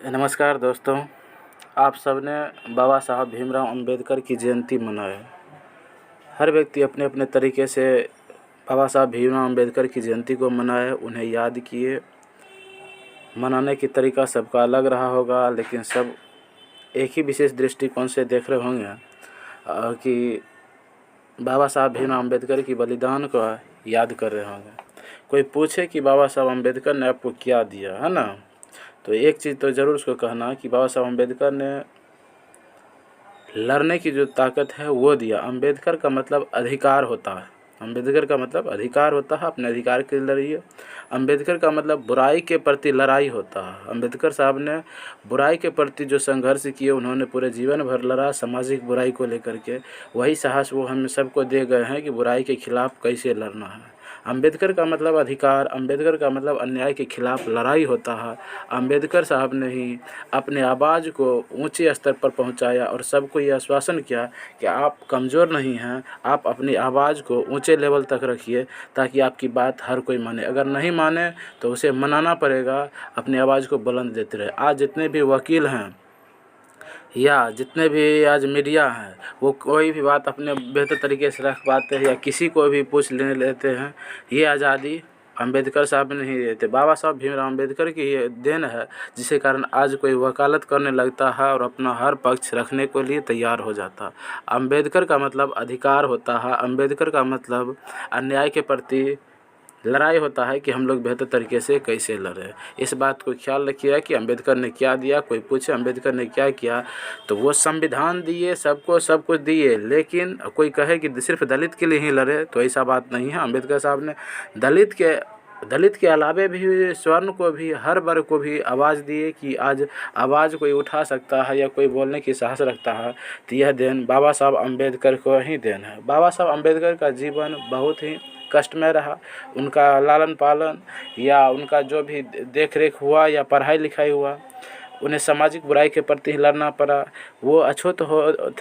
नमस्कार दोस्तों, आप सबने बाबा साहब भीमराव अंबेडकर की जयंती मनाए। हर व्यक्ति अपने अपने तरीके से बाबा साहब भीमराव अंबेडकर की जयंती को मनाए, उन्हें याद किए। मनाने की तरीका सबका अलग रहा होगा, लेकिन सब एक ही विशेष दृष्टिकोण से देख रहे होंगे कि बाबा साहब भीमराव अंबेडकर की बलिदान को याद कर रहे होंगे। कोई पूछे कि बाबा साहब अंबेडकर ने आपको क्या दिया, है ना, तो एक चीज़ तो ज़रूर उसको कहना कि बाबा साहब अंबेडकर ने लड़ने की जो ताकत है वो दिया। अंबेडकर का मतलब अधिकार होता है, अंबेडकर का मतलब अधिकार होता है, अपने अधिकार के लिए लड़िए। अंबेडकर का मतलब बुराई के प्रति लड़ाई होता है। अंबेडकर साहब ने बुराई के प्रति जो संघर्ष किए, उन्होंने पूरे जीवन भर लड़ा सामाजिक बुराई को लेकर के। वही साहस वो हम सबको दे गए हैं कि बुराई के खिलाफ़ कैसे लड़ना है। अंबेडकर का मतलब अधिकार, अंबेडकर का मतलब अन्याय के खिलाफ़ लड़ाई होता है। अंबेडकर साहब ने ही अपने आवाज़ को ऊंचे स्तर पर पहुंचाया और सबको ये आश्वासन किया कि आप कमज़ोर नहीं हैं, आप अपनी आवाज़ को ऊंचे लेवल तक रखिए ताकि आपकी बात हर कोई माने। अगर नहीं माने तो उसे मनाना पड़ेगा, अपनी आवाज़ को बुलंद देते रहे। आज जितने भी वकील हैं या जितने भी आज मीडिया हैं, वो कोई भी बात अपने बेहतर तरीके से रख पाते हैं या किसी को भी पूछ लेते हैं। ये आज़ादी अंबेडकर साहब ने ही देते। बाबा साहब भीमराव अंबेडकर की ये देन है, जिसके कारण आज कोई वकालत करने लगता है और अपना हर पक्ष रखने के लिए तैयार हो जाता है। अंबेडकर का मतलब अधिकार होता है, अंबेडकर का मतलब अन्याय के प्रति लड़ाई होता है कि हम लोग बेहतर तरीके से कैसे लड़ें। इस बात को ख्याल रखिए कि अंबेडकर ने क्या दिया। कोई पूछे अंबेडकर ने क्या किया, तो वो संविधान दिए, सबको सब कुछ दिए, लेकिन कोई कहे कि सिर्फ दलित के लिए ही लड़े, तो ऐसा बात नहीं है। अंबेडकर साहब ने दलित के अलावे भी स्वर्ण को भी, हर वर्ग को भी आवाज़ दिए कि आज आवाज़ कोई उठा सकता है या कोई बोलने की साहस रखता है, तो यह देन बाबा साहब अंबेडकर को ही देन है। बाबा साहब अंबेडकर का जीवन बहुत ही कष्टमय रहा। उनका लालन पालन या उनका जो भी देख रेख हुआ या पढ़ाई लिखाई हुआ, उन्हें सामाजिक बुराई के प्रति लड़ना पड़ा। वो अछूत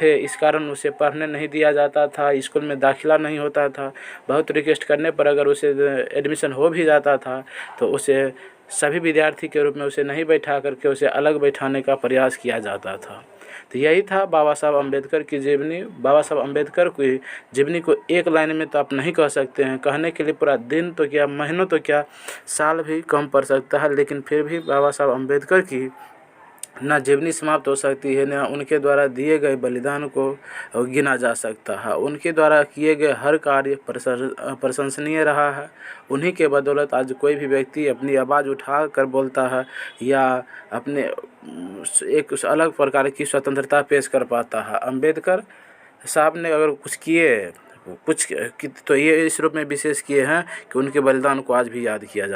थे, इस कारण उसे पढ़ने नहीं दिया जाता था, स्कूल में दाखिला नहीं होता था। बहुत रिक्वेस्ट करने पर अगर उसे एडमिशन हो भी जाता था तो उसे सभी विद्यार्थी के रूप में उसे नहीं बैठा करके उसे अलग बैठाने का प्रयास किया जाता था। तो यही था बाबा साहब अम्बेडकर की जीवनी। बाबा साहब अम्बेडकर की जीवनी को एक लाइन में तो आप नहीं कह सकते हैं, कहने के लिए पूरा दिन तो क्या, महीनों तो क्या, साल भी कम पड़ सकता है, लेकिन फिर भी बाबा साहब अम्बेडकर की ना जीवनी समाप्त हो सकती है, ना उनके द्वारा दिए गए बलिदान को गिना जा सकता है। उनके द्वारा किए गए हर कार्य प्रशंसनीय रहा है। उन्हीं के बदौलत आज कोई भी व्यक्ति अपनी आवाज़ उठा कर बोलता है या अपने एक अलग प्रकार की स्वतंत्रता पेश कर पाता है। अंबेडकर साहब ने अगर कुछ तो ये इस रूप में विशेष किए हैं कि उनके बलिदान को आज भी याद किया जाता है।